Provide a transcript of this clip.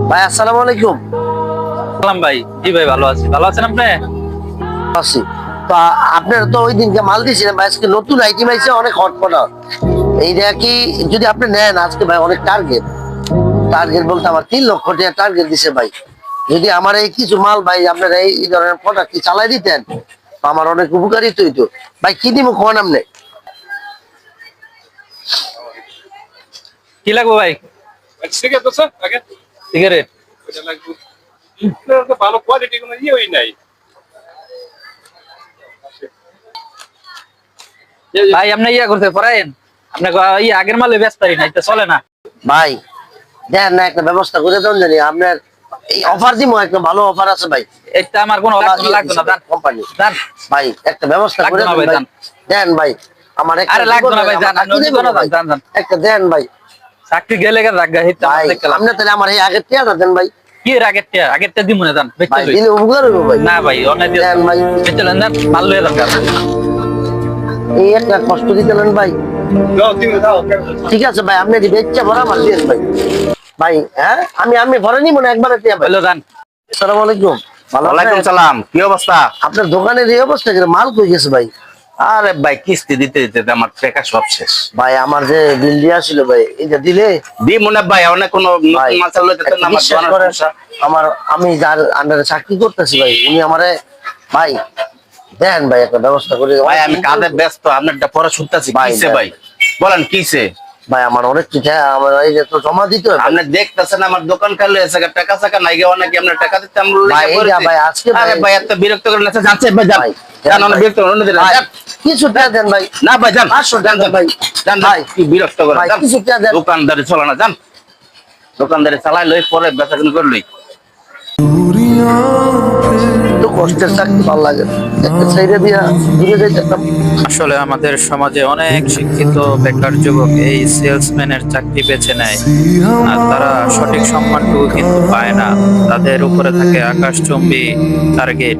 ভাই আসসালামু আলাইকুম। সালাম ভাই। জি ভাই, ভালো আছি। ভালো আছেন আপনি? আছি। তো আপনার তো ওই দিনকে মাল দিয়েছিলেন ভাই, আজকে নতুন আইটেম আইছে অনেক হটপটা। এইটা কি যদি আপনি নেন আজকে ভাই অনেক টার্গেট টার্গেট বলতে আমার 3 লক্ষ টাকা টার্গেট দিছে ভাই। যদি আমার এই কিছু মাল ভাই আপনার এই ধরনের প্রোডাক্ট কি চালাই দিতেন তো আমার অনেক উপকারিত হইতো ভাই। কি দিব কোন আপনি? কি লাগবে ভাই? সিগারেট তো স্যার আগে সিগারেট? এটা লাগবে। এটা তো ভালো কোয়ালিটি কোনো ইয়ে হই নাই। ভাই আপনি ইয়া করতে পারেন, আপনাকে এই আগের মালে ব্যস্ত নাই তো চলে না ভাই দেন না একটা ব্যবস্থা করে দেন জানি আপনার এই অফার দিব, একটা ভালো অফার আছে ভাই। এটা আমার কোনো লাগবে না জান কোম্পানি জান। ভাই একটা ব্যবস্থা করে লাগবে না ভাই, দেন ভাই। জান। দেন ভাই আমার একটা আরে লাগবে না ভাই, জীবনে জান। আমার চাকরি দেবো ভাই। জান জান একটা দেন ভাই। চাকরি গেলে গেলে রাখা হিট ভাই আপনি তাহলে আমার এই আগের টিয়াটা দেন ভাই। কি আগেরটা দিব না জান, ভাই বেচে দিলে উপকার হইব ভাই। না ভাই অনেক দিয়ে দেন ভাই। বেচলেন জান, মাল লয়ে যান। এই একটা কষ্ট দিতেলেন ভাই। দাও তুমি দাও। ঠিক আছে ভাই, আপনি যদি বেচা ভরা মাল দিন ভাই। ভাই হ্যাঁ আমি ভরে নিব না একবারে টিয়া ভাই। বলো জান। আসসালামু আলাইকুম। ভালো ওয়ালাইকুম আছেন? সালাম, কি অবস্থা? আপনার দোকানের এই অবস্থা কি? মাল কই গেছে ভাই? আরে ভাই কিস্তি দিতে দিতে আমার টাকা সব শেষ। ভাই আমার যে বিল দিয়া ছিল ভাই এটা দিলে দি মনে ভাই অনেক কোনো ভাই, নতুন মাল লইতে একটা না আমার বিশ্বাস দোকানের করেন, সমস্যা। আমি যার আন্ডারে চাকরি করতেছি ভাই উনি আমারে ভাই দেন ভাই একটা ব্যবস্থা করে। ভাই আমি কাজে ব্যস্ত, আপনারটা পরে শুনতেছি। ভাই, কিসে দেন। ভাই বলেন কিসে? ভাই আমার অনেক চিঠা আমার এই যে তো জমা দিতে হবে। আপনি দেখতেছেন আমার দোকান খালি আছে, টাকা টাকা নাই গে অনেক, আপনার টাকা দিতে আমরা ভাই, লেগে এইটা পড়েছি। ভাই, আজকে আরে ভাই- ভাই এত বিরক্ত করেন না, যাচ্ছে ভাই যান ভাই, যান, দেন অনেক ভাই। বিরক্ত করেন, অন্য দিন ভাই, যান। কিছু টাকা দেন ভাই। না ভাই যান 500 যান টাকা ভাই। যান ভাই, ভাই, কি বিরক্ত করেন ভাই, যান। কিছু টাকা দেন। দোকানদারি চলে না, যান। দোকানদারি চালাই লই পরে বেচা কিনে করলই। তো কষ্টের চাকরি ভালো লাগে না। একটা ছেড়ে দিয়া দূরে যাইতাম। আসলে আমাদের সমাজে অনেক শিক্ষিত বেকার যুবক এই সেলসম্যানের চাকরি বেছে নেয়, আর তারা সঠিক সম্মানটুকু কিন্তু পায় না। তাদের উপরে থাকে আকাশচুম্বী টার্গেট।